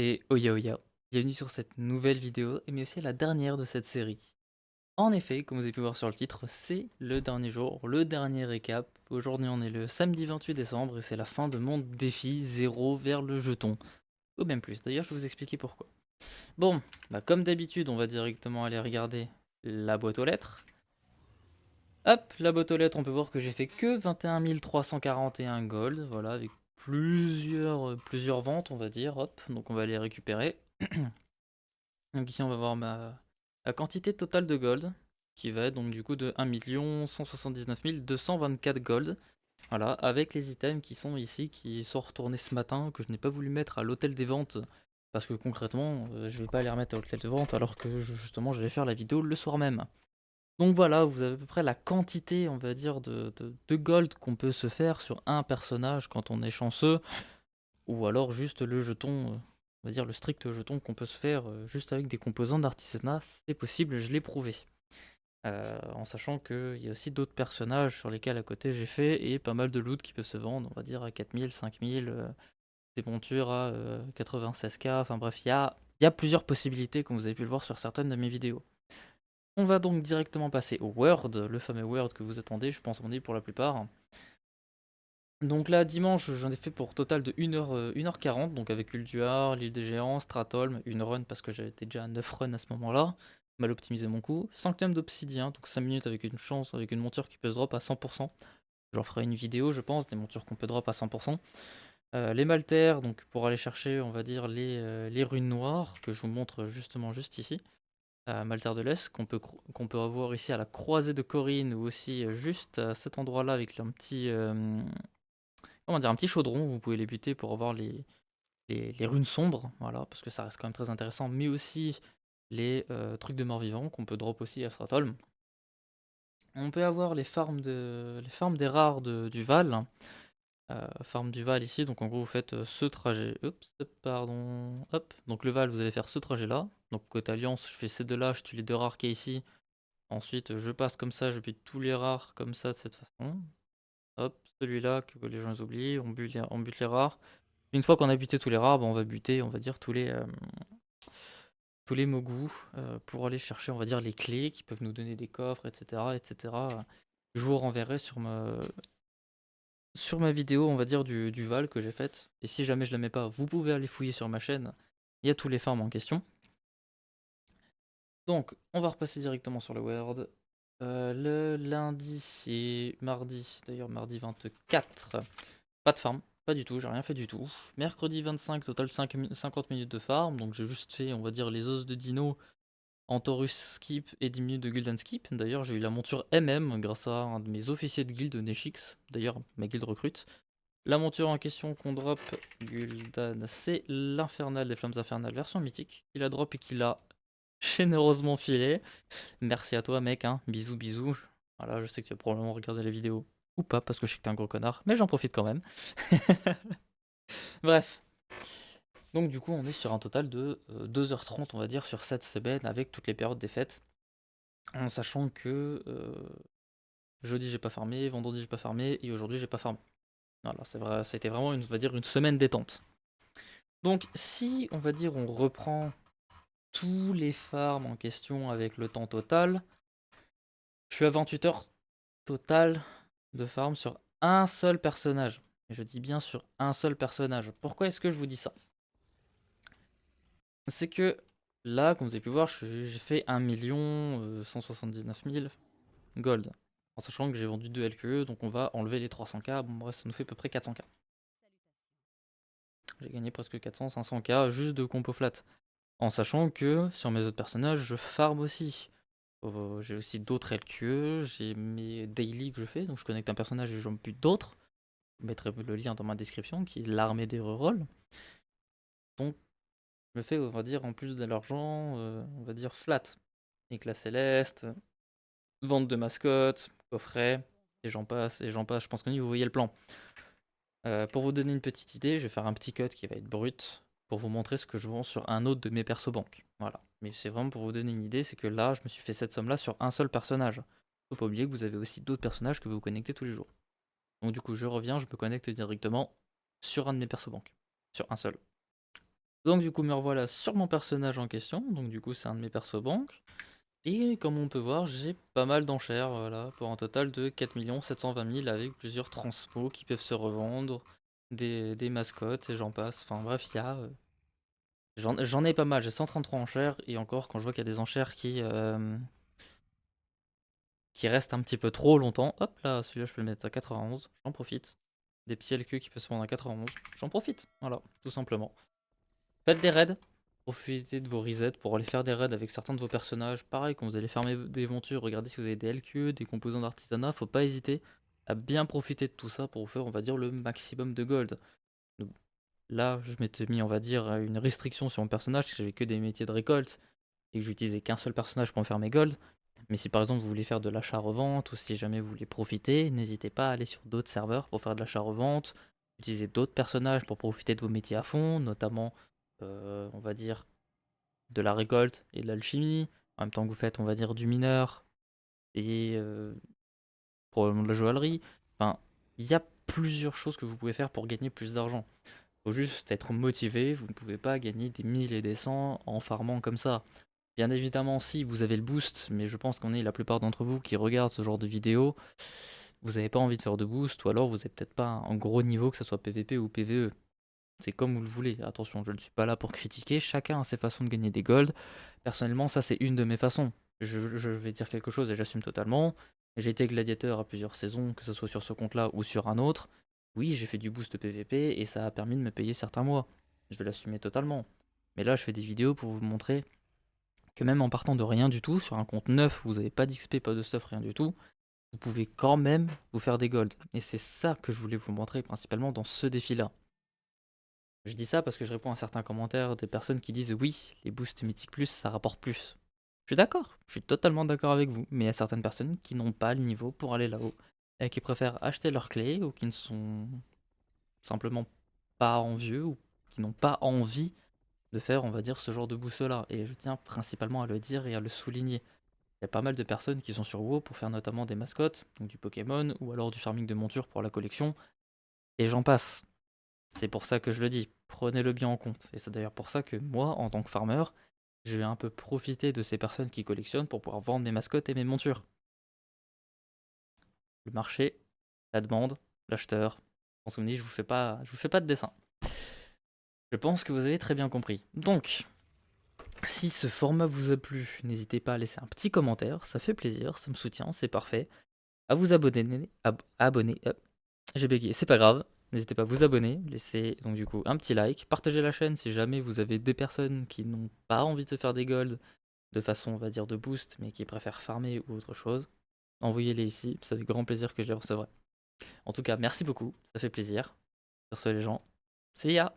Et Oya Oya, bienvenue sur cette nouvelle vidéo, mais aussi la dernière de cette série. En effet, comme vous avez pu voir sur le titre, c'est le dernier jour, le dernier récap. Aujourd'hui on est le samedi 28 décembre et c'est la fin de mon défi 0 vers le jeton. Ou même plus, d'ailleurs je vais vous expliquer pourquoi. Bon, comme d'habitude on va directement aller regarder la boîte aux lettres. Hop, la boîte aux lettres, on peut voir que j'ai fait que 21 341 gold, voilà, avec plusieurs ventes on va dire, hop, donc on va les récupérer. Donc ici on va voir la quantité totale de gold, qui va être donc du coup de 1 179 224 gold. Voilà, avec les items qui sont ici, qui sont retournés ce matin, que je n'ai pas voulu mettre à l'hôtel des ventes, parce que concrètement, je vais pas les remettre à l'hôtel de vente, alors que justement j'allais faire la vidéo le soir même. Donc voilà, vous avez à peu près la quantité, on va dire, de gold qu'on peut se faire sur un personnage quand on est chanceux, ou alors juste le jeton, on va dire le strict jeton qu'on peut se faire juste avec des composants d'artisanat, c'est possible, je l'ai prouvé. En sachant qu'il y a aussi d'autres personnages sur lesquels à côté j'ai fait, et pas mal de loot qui peut se vendre, on va dire à 4000, 5000, des montures à 96k, enfin bref, il y a plusieurs possibilités comme vous avez pu le voir sur certaines de mes vidéos. On va donc directement passer au World, le fameux World que vous attendez, je pense on est pour la plupart. Donc là, dimanche, j'en ai fait pour total de 1h40, donc avec Ulduar, l'île des géants, Stratholm, une run parce que j'avais été déjà à 9 runs à ce moment-là, mal optimisé mon coup. Sanctum d'obsidien, donc 5 minutes avec une chance, avec une monture qui peut se drop à 100%. J'en ferai une vidéo, je pense, des montures qu'on peut drop à 100%. Les maltaires, donc pour aller chercher, on va dire, les runes noires, que je vous montre justement juste ici. Maltaire de l'Est, qu'on peut avoir ici à la croisée de Corinne, ou aussi juste à cet endroit-là avec un petit... comment dire, un petit chaudron, vous pouvez les buter pour avoir les runes sombres, voilà, parce que ça reste quand même très intéressant, mais aussi les trucs de mort-vivant qu'on peut drop aussi à Stratholm. On peut avoir les farms des rares du Val, farm du Val ici, donc en gros vous faites ce trajet, oups, pardon, hop, donc le Val vous allez faire ce trajet là, donc côté alliance je fais ces deux là, je tue les deux rares qui est ici, ensuite je passe comme ça, je bute tous les rares comme ça de cette façon, hop, celui-là que les gens oublient, on bute les rares. Une fois qu'on a buté tous les rares, on va buter, on va dire, tous les mogus pour aller chercher, on va dire, les clés qui peuvent nous donner des coffres, etc. etc. Je vous renverrai sur ma vidéo, on va dire, du Val que j'ai faite. Et si jamais je la mets pas, vous pouvez aller fouiller sur ma chaîne. Il y a tous les farms en question. Donc, on va repasser directement sur le World. Le lundi et mardi, d'ailleurs mardi 24, pas de farm, pas du tout, j'ai rien fait du tout. Mercredi 25, total 50 minutes de farm, donc j'ai juste fait, on va dire, les os de dino en Taurus skip et 10 minutes de Gul'dan skip. D'ailleurs, j'ai eu la monture MM grâce à un de mes officiers de guild, Neshix, d'ailleurs, ma guild recrute. La monture en question qu'on drop, Gul'dan, c'est l'Infernal des Flammes Infernales version mythique. Il a drop et qu'il a généreusement filé. Merci à toi, mec, hein. Bisous, bisous. Voilà, je sais que tu vas probablement regarder la vidéo ou pas, parce que je sais que t'es un gros connard, mais j'en profite quand même. Bref. Donc du coup, on est sur un total de 2h30, on va dire, sur cette semaine, avec toutes les périodes des fêtes. En sachant que jeudi j'ai pas farmé, vendredi j'ai pas farmé, et aujourd'hui j'ai pas farmé. Voilà, c'est vrai, ça a été vraiment, on va dire, une semaine détente. Donc si, on va dire, on reprend tous les farms en question avec le temps total, je suis à 28 heures total de farm sur un seul personnage. Et je dis bien sur un seul personnage. Pourquoi est-ce que je vous dis ça? C'est que là, comme vous avez pu voir, j'ai fait 1 179 000 gold. En sachant que j'ai vendu 2 LQE, donc on va enlever les 300k. Bon, bref, ça nous fait à peu près 400k. J'ai gagné presque 400, 500k juste de compo flat. En sachant que sur mes autres personnages, je farm aussi. J'ai aussi d'autres LQE, j'ai mes daily que je fais, donc je connecte un personnage et j'en bute d'autres. Je mettrai le lien dans ma description, qui est l'armée des rerolls. Donc, je me fais, on va dire, en plus de l'argent, on va dire flat. Éclat céleste, vente de mascottes, coffret, et j'en passe, et j'en passe. Je pense que vous voyez le plan. Pour vous donner une petite idée, je vais faire un petit code qui va être brut pour vous montrer ce que je vends sur un autre de mes persos banques. Voilà. Mais c'est vraiment pour vous donner une idée, c'est que là, je me suis fait cette somme-là sur un seul personnage. Faut pas oublier que vous avez aussi d'autres personnages que vous connectez tous les jours. Donc du coup, je reviens, je me connecte directement sur un de mes persos banques. Sur un seul. Donc du coup, me revoilà sur mon personnage en question, donc du coup, c'est un de mes persos banques. Et comme on peut voir, j'ai pas mal d'enchères, voilà, pour un total de 4 720 000 avec plusieurs transpos qui peuvent se revendre, des mascottes et j'en passe. Enfin bref, il y a, j'en ai pas mal, j'ai 133 enchères et encore quand je vois qu'il y a des enchères qui restent un petit peu trop longtemps, hop là, celui-là je peux le mettre à 91, j'en profite. Des petits LQ qui peuvent se vendre à 91, j'en profite, voilà, tout simplement. Faites des raids, profitez de vos resets pour aller faire des raids avec certains de vos personnages. Pareil, quand vous allez fermer des aventures, regardez si vous avez des LQ, des composants d'artisanat, faut pas hésiter à bien profiter de tout ça pour vous faire, on va dire, le maximum de gold. Donc, là, je m'étais mis, on va dire, une restriction sur mon personnage, parce que j'avais que des métiers de récolte, et que j'utilisais qu'un seul personnage pour me faire mes gold. Mais si par exemple vous voulez faire de l'achat-revente, ou si jamais vous voulez profiter, n'hésitez pas à aller sur d'autres serveurs pour faire de l'achat-revente, utiliser d'autres personnages pour profiter de vos métiers à fond, notamment, on va dire, de la récolte et de l'alchimie, en même temps que vous faites, on va dire, du mineur et probablement de la joaillerie. Enfin, il y a plusieurs choses que vous pouvez faire pour gagner plus d'argent. Faut juste être motivé, vous ne pouvez pas gagner des 1000 et des 100 en farmant comme ça. Bien évidemment, si vous avez le boost, mais je pense qu'on est la plupart d'entre vous qui regardent ce genre de vidéos, vous n'avez pas envie de faire de boost, ou alors vous n'avez peut-être pas un gros niveau, que ce soit PVP ou PVE. C'est comme vous le voulez. Attention, je ne suis pas là pour critiquer, chacun a ses façons de gagner des golds. Personnellement, ça c'est une de mes façons. Je vais dire quelque chose et j'assume totalement. J'ai été gladiateur à plusieurs saisons, que ce soit sur ce compte-là ou sur un autre. Oui, j'ai fait du boost PVP et ça a permis de me payer certains mois. Je vais l'assumer totalement. Mais là, je fais des vidéos pour vous montrer que même en partant de rien du tout, sur un compte neuf, où vous n'avez pas d'XP, pas de stuff, rien du tout, vous pouvez quand même vous faire des golds. Et c'est ça que je voulais vous montrer principalement dans ce défi-là. Je dis ça parce que je réponds à certains commentaires des personnes qui disent oui, les boosts mythiques plus, ça rapporte plus. Je suis d'accord, je suis totalement d'accord avec vous, mais il y a certaines personnes qui n'ont pas le niveau pour aller là-haut, et qui préfèrent acheter leurs clés, ou qui ne sont simplement pas envieux, ou qui n'ont pas envie de faire, on va dire, ce genre de boost-là. Et je tiens principalement à le dire et à le souligner. Il y a pas mal de personnes qui sont sur WoW pour faire notamment des mascottes, donc du Pokémon, ou alors du farming de montures pour la collection, et j'en passe. C'est pour ça que je le dis, prenez-le bien en compte. Et c'est d'ailleurs pour ça que moi, en tant que farmer, je vais un peu profiter de ces personnes qui collectionnent pour pouvoir vendre mes mascottes et mes montures. Le marché, la demande, l'acheteur. On se dit, je vous fais pas de dessin. Je pense que vous avez très bien compris. Donc, si ce format vous a plu, n'hésitez pas à laisser un petit commentaire, ça fait plaisir, ça me soutient, c'est parfait. À vous abonner, abonner, j'ai bégayé, c'est pas grave. N'hésitez pas à vous abonner, laissez donc du coup un petit like, partagez la chaîne si jamais vous avez des personnes qui n'ont pas envie de se faire des golds de façon on va dire de boost mais qui préfèrent farmer ou autre chose. Envoyez-les ici, c'est avec grand plaisir que je les recevrai. En tout cas, merci beaucoup, ça fait plaisir. Sur ce les gens, see ya!